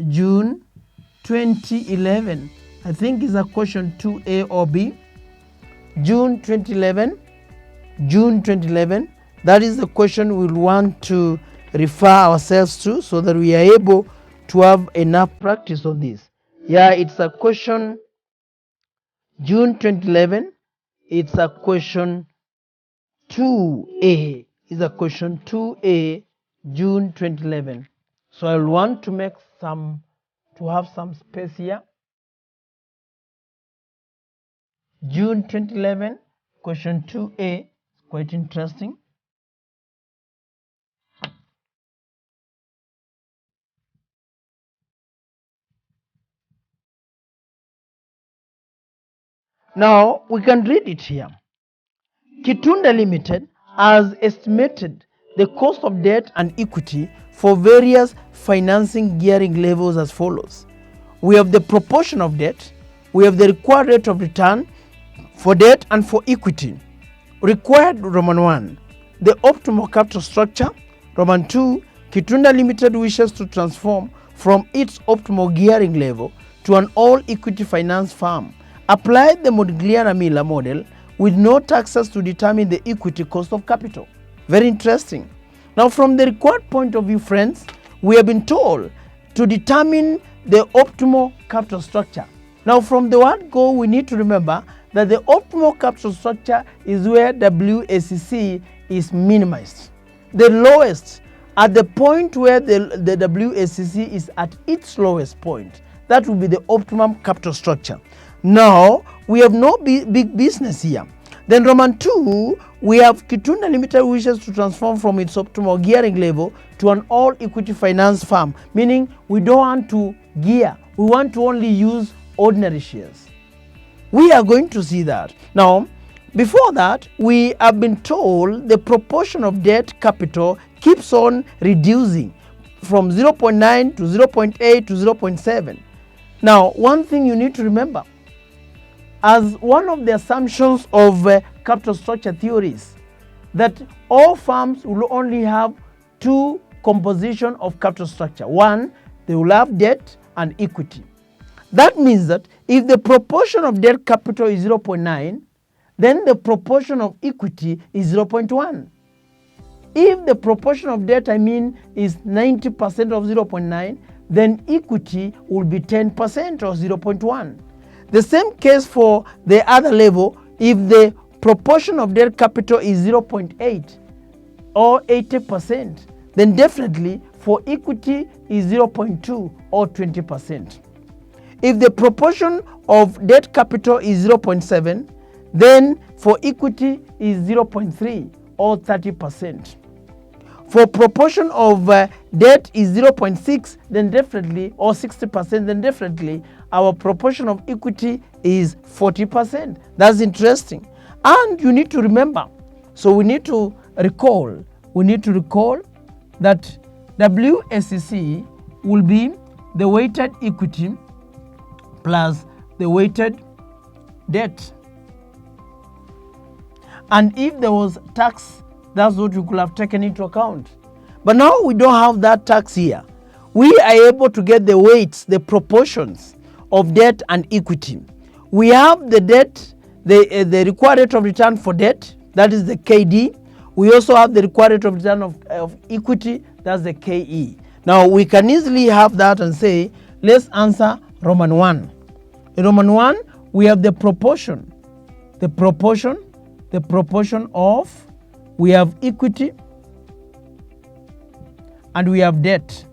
June 2011. I think it's a question 2A or B. June 2011. June 2011. That is the question we'll want to refer ourselves to so that we are able to have enough practice on this. Yeah, it's a question June 2011. It's a question 2A. It's a question 2A, June 2011. So I'll want to have some space here. June 2011, question 2A, quite interesting. Now we can read it here. Kitunda Limited has estimated the cost of debt and equity for various financing gearing levels as follows. We have the proportion of debt, we have the required rate of return for debt and for equity. Required Roman 1, the optimal capital structure. Roman 2, Kitunda Limited wishes to transform from its optimal gearing level to an all-equity finance firm. Apply the Modigliani-Miller model with no taxes to determine the equity cost of capital. Very interesting. Now, from the required point of view, friends, we have been told to determine the optimal capital structure. Now, from the word go, we need to remember that the optimal capital structure is where WACC is minimized. The lowest, at the point where the WACC is at its lowest point, that will be the optimum capital structure. Now, we have no big business here. Then Roman 2, we have Kitunda Limited wishes to transform from its optimal gearing level to an all-equity finance firm, meaning we don't want to gear, we want to only use ordinary shares. We are going to see that. Now, before that, we have been told the proportion of debt capital keeps on reducing from 0.9 to 0.8 to 0.7. Now, one thing you need to remember, as one of the assumptions of capital structure theories, that all firms will only have two composition of capital structure. One, they will have debt and equity. That means that if the proportion of debt capital is 0.9, then the proportion of equity is 0.1. If the proportion of debt, is 90% of 0.9, then equity will be 10% or 0.1. The same case for the other level. If the proportion of debt capital is 0.8 or 80%, then definitely for equity is 0.2 or 20%. If the proportion of debt capital is 0.7, then for equity is 0.3 or 30%. For proportion of debt is 0.6, then definitely, or 60%, then definitely our proportion of equity is 40%. That's interesting. And you need to remember, so we need to recall that WACC will be the weighted equity plus the weighted debt. And if there was tax, that's what we could have taken into account. But now we don't have that tax here. We are able to get the weights, the proportions of debt and equity. We have the debt, the required rate of return for debt, that is the KD. We also have the required rate of return of equity, that's the KE. Now we can easily have that and say, let's answer Roman 1. In Roman 1, we have the proportion of, we have equity and we have debt.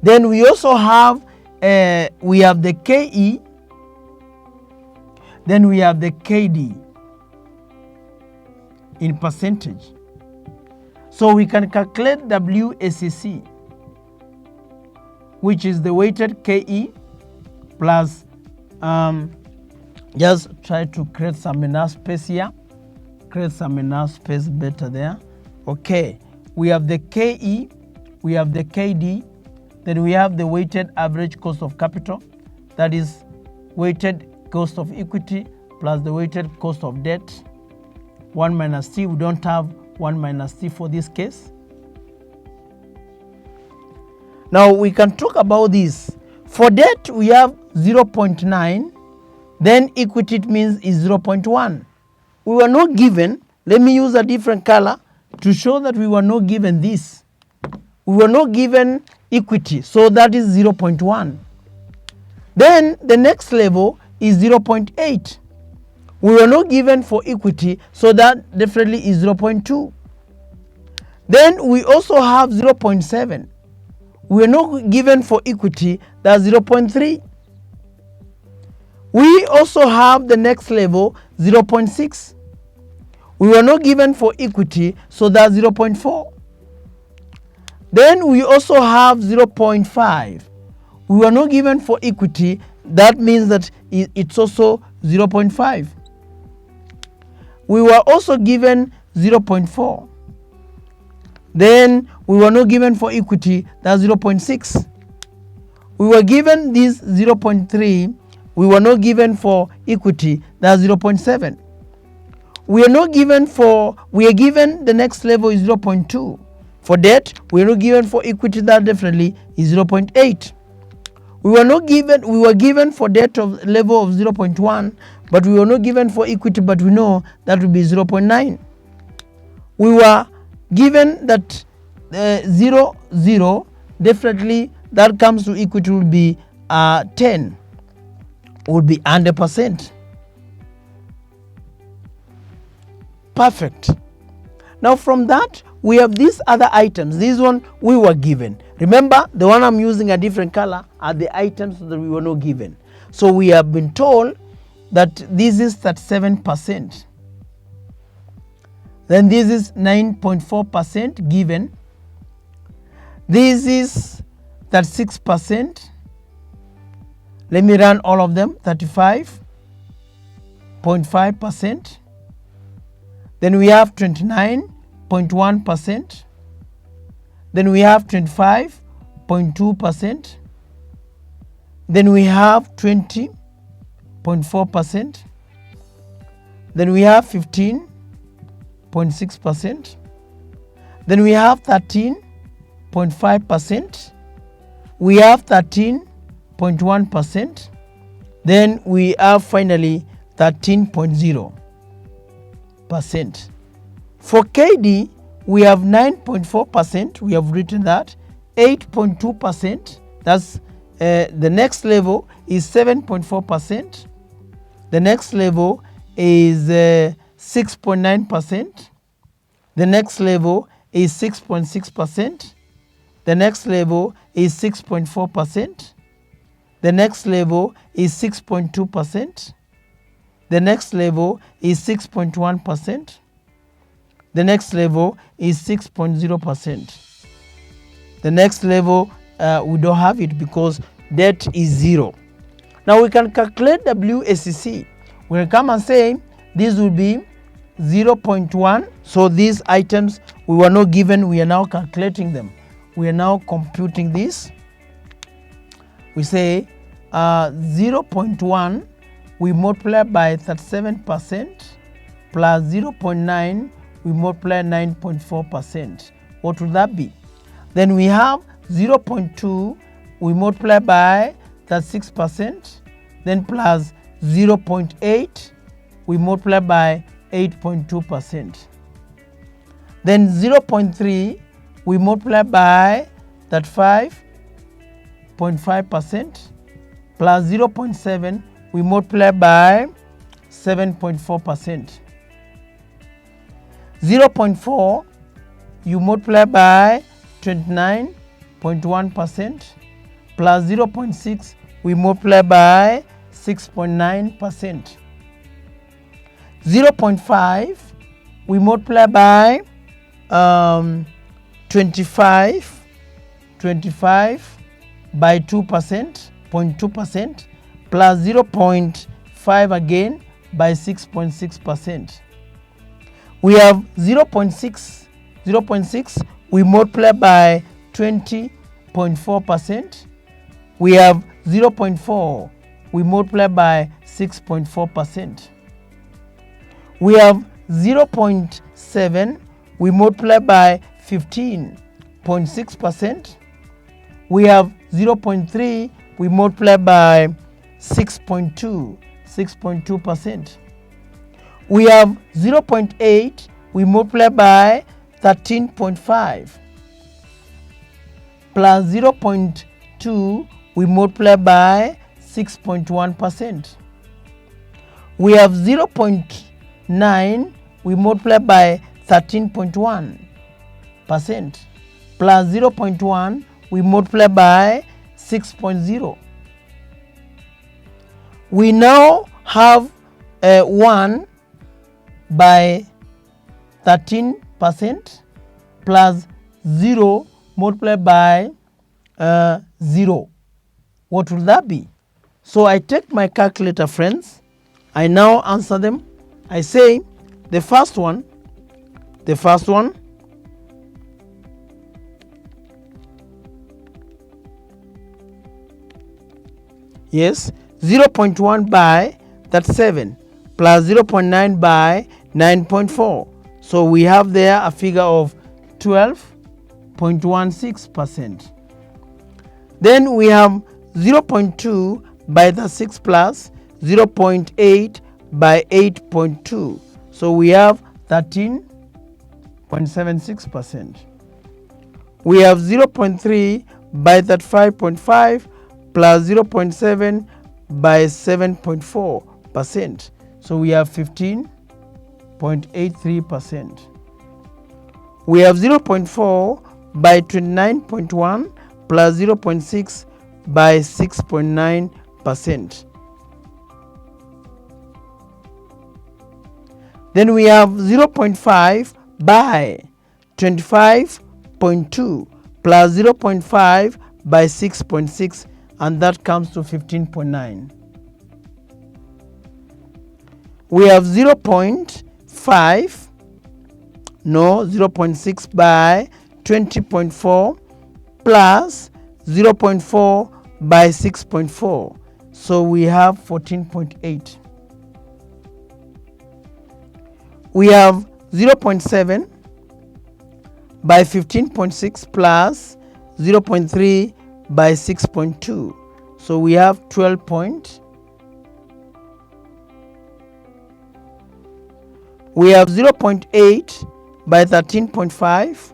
Then we also have, we have the KE, then we have the KD in percentage. So we can calculate WACC, which is the weighted KE plus, just try to create some enough space here. Create some enough space better there. Okay, we have the KE, we have the KD, then we have the weighted average cost of capital, that is weighted cost of equity plus the weighted cost of debt. 1 minus T, we don't have 1 minus t for this case. Now we can talk about this. For debt we have 0.9, then equity it means is 0.1. We were not given, let me use a different color to show that we were not given this. We were not given equity, so that is 0.1. Then the next level is 0.8. We were not given for equity, so that definitely is 0.2. Then we also have 0.7. We are not given for equity, that's 0.3. We also have the next level, 0.6. We were not given for equity, so that's 0.4. Then we also have 0.5. We were not given for equity, that means that it's also 0.5. We were also given 0.4. Then we were not given for equity, that's 0.6. We were given this 0.3. We were not given for equity, that's 0.7. We are given the next level is 0.2. For debt, we are not given for equity, that definitely is 0.8. We were given for debt of level of 0.1, but we were not given for equity, but we know that will be 0.9. We were given that 0, 0, definitely that comes to equity will be 10, would be 100%. Perfect. Now from that we have these other items. This one we were given. Remember, the one I'm using a different color are the items that we were not given. So we have been told that this is 37%. Then this is 9.4% given. This is 36%. Let me run all of them. 35.5%. Then we have 29.1%. Then we have 25.2%. Then we have 20.4%. Then we have 15.6%. Then we have 13.5%. We have 13.1%. Then we have finally 13.0%. For KD, we have 9.4%. We have written that. 8.2%. That's the next level is 7.4%. The next level is 6.9%. The next level is 6.6%. The next level is 6.4%. The next level is 6.2%. The next level is 6.1%. The next level is 6.0%. The next level we don't have it because debt is 0. Now we can calculate WACC. We can come and say this will be 0.1. So these items we were not given, we are now calculating them. We are now computing this. We say 0.1 we multiply by 37% plus 0.9 we multiply 9.4%. What would that be? Then we have 0.2 we multiply by 36%, then plus 0.8 we multiply by 8.2%. Then 0.3 we multiply by 35.5% plus 0.7 we multiply by 7.4%. 0.4 you multiply by 29.1% plus 0.6 we multiply by 6.9%. 0.5 we multiply by 25 by 2%, 0.2% plus 0.5 again by 6.6%. We have 0.6 we multiply by 20.4%. We have 0.4 we multiply by 6.4%. We have 0.7 we multiply by 15.6%. We have 0.3, we multiply by 6.2%. We have 0.8, we multiply by 13.5, plus 0.2, we multiply by 6.1%. We have 0.9, we multiply by 13.1%, plus 0.1, we multiply by 6.0. We now have 1 by 13% plus 0 multiplied by 0. What will that be? So I take my calculator, friends. I now answer them. I say the first one, yes, 0.1 by, that's 7, plus 0.9 by 9.4. So we have there a figure of 12.16%. Then we have 0.2 by the 6 plus 0.8 by 8.2. So we have 13.76%. We have 0.3 by that 5.5 plus 0.7 by 7.4%. So we have 15.83%. We have 0.4 by 29.1 plus 0.6 by 6.9%. Then we have 0.5 by 25.2 plus 0.5 by 6.6, and that comes to 15.9. We have 0.5, no, 0.6 by 20.4 plus 0.4 by 6.4. So we have 14.8. We have 0.7 by 15.6 plus 0.3 by 6.2. So we have 12. We have 0.8 by 13.5.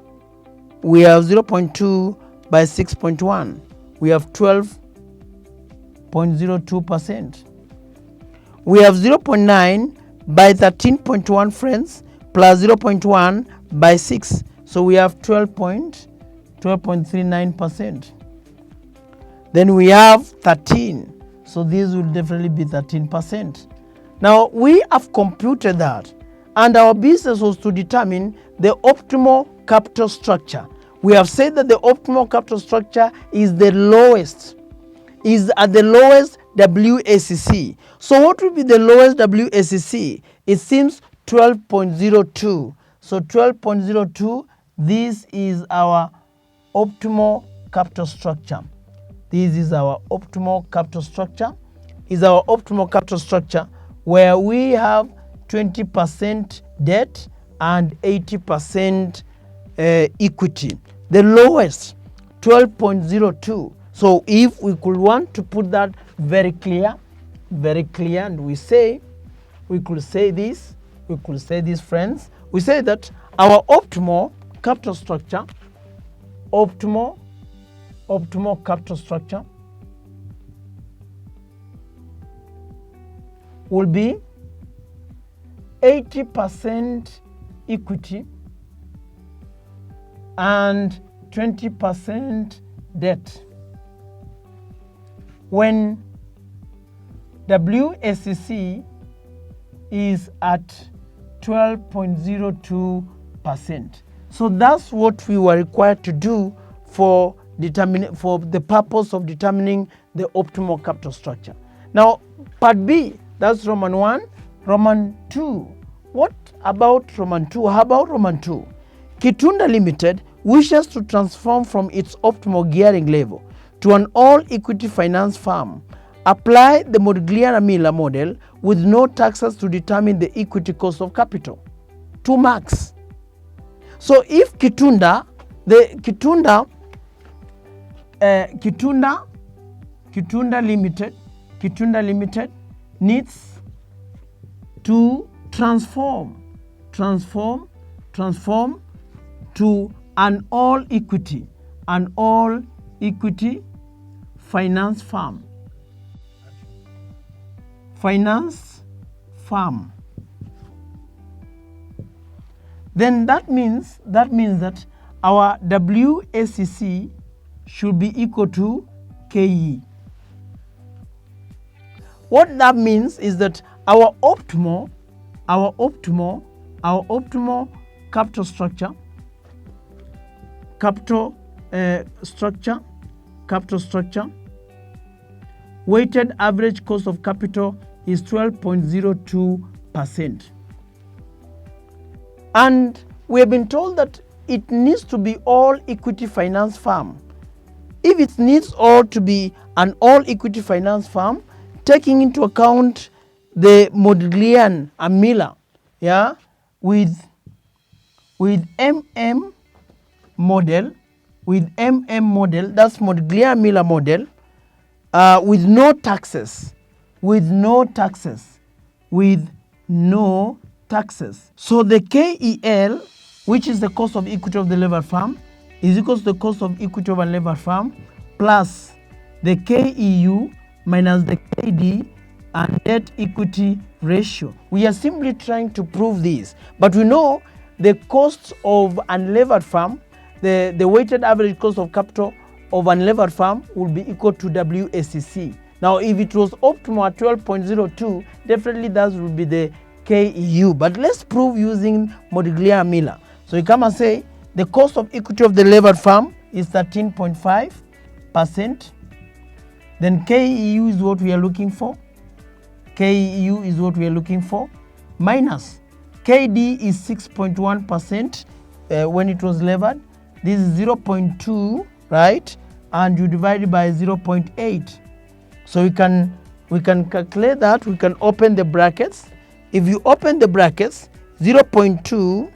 We have 0.2 by 6.1. We have 12.02%. We have 0.9 by 13.1, friends, plus 0.1 by 6. So we have 12.39%. Then we have 13. So this will definitely be 13%. Now we have computed that, and our business was to determine the optimal capital structure. We have said that the optimal capital structure is the lowest, is at the lowest WACC. So what will be the lowest WACC? It seems 12.02. So 12.02, this is our optimal capital structure. This is our optimal capital structure. Is our optimal capital structure where we have 20% debt and 80% equity. The lowest, 12.02. So if we could want to put that very clear, and we could say this, friends, we say that our optimal capital structure, optimal capital structure will be 80% equity and 20% debt. When WACC is at 12.02%. So that's what we were required to do for the purpose of determining the optimal capital structure. Now, part B, that's Roman 1. Roman 2. What about Roman 2? How about Roman 2? Kitunda Limited wishes to transform from its optimal gearing level to an all-equity finance firm. Apply the Modigliani-Miller model with no taxes to determine the equity cost of capital. 2 marks. So if Kitunda, the Kitunda Limited needs to transform to an all equity finance firm. Then that means that our WACC should be equal to KE. What that means is that our optimal capital structure, weighted average cost of capital is 12.02%. And we have been told that it needs to be all equity finance firm. If it needs all to be an all equity finance firm, taking into account the Modiglian and Miller, with MM model, that's Modiglian Miller model, with no taxes. So the KEL, which is the cost of equity of the levered firm, is equal to the cost of equity of a levered firm plus the KEU minus the KD and debt equity ratio. We are simply trying to prove this, but we know the cost of unlevered firm, the weighted average cost of capital of unlevered firm will be equal to WACC. Now, if it was optimal at 12.02, definitely that would be the KEU. But let's prove using Modiglian Miller. So you come and say the cost of equity of the levered firm is 13.5%. Then KEU is what we are looking for. Minus KD is 6.1% when it was levered. This is 0.2, right? And you divide it by 0.8. So we can calculate that. We can open the brackets. If you open the brackets, 0.2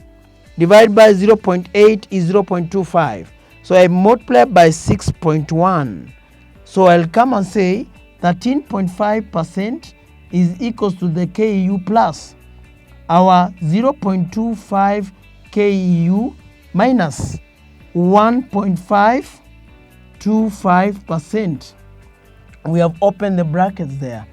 divided by 0.8 is 0.25. So I multiply by 6.1. So I'll come and say 13.5% is equals to the KEU plus our 0.25 KEU minus 1.525%. We have opened the brackets there.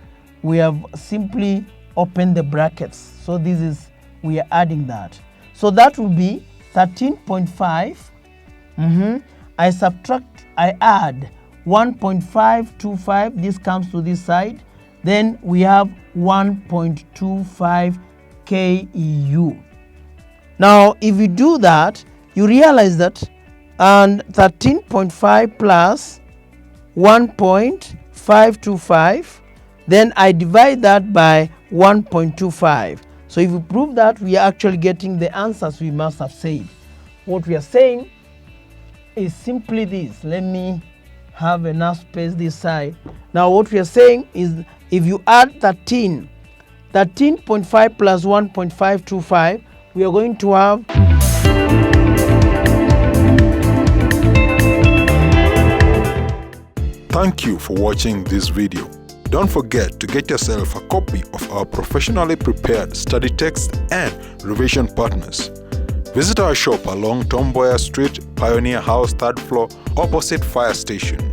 We have simply opened the brackets. So this is, we are adding that. So that will be 13.5. I add 1.525. This comes to this side. Then we have 1.25 KEU. Now, if you do that, you realize that and 13.5 plus 1.525, then I divide that by 1.25. So if you prove that, we are actually getting the answers we must have said. What we are saying is simply this. Let me have enough space this side. Now what we are saying is if you add 13.5 plus 1.525, we are going to have Thank you for watching this video. Don't forget to get yourself a copy of our professionally prepared study text and revision partners. Visit our shop along Tom Boyer Street, Pioneer House, 3rd floor, opposite Fire Station.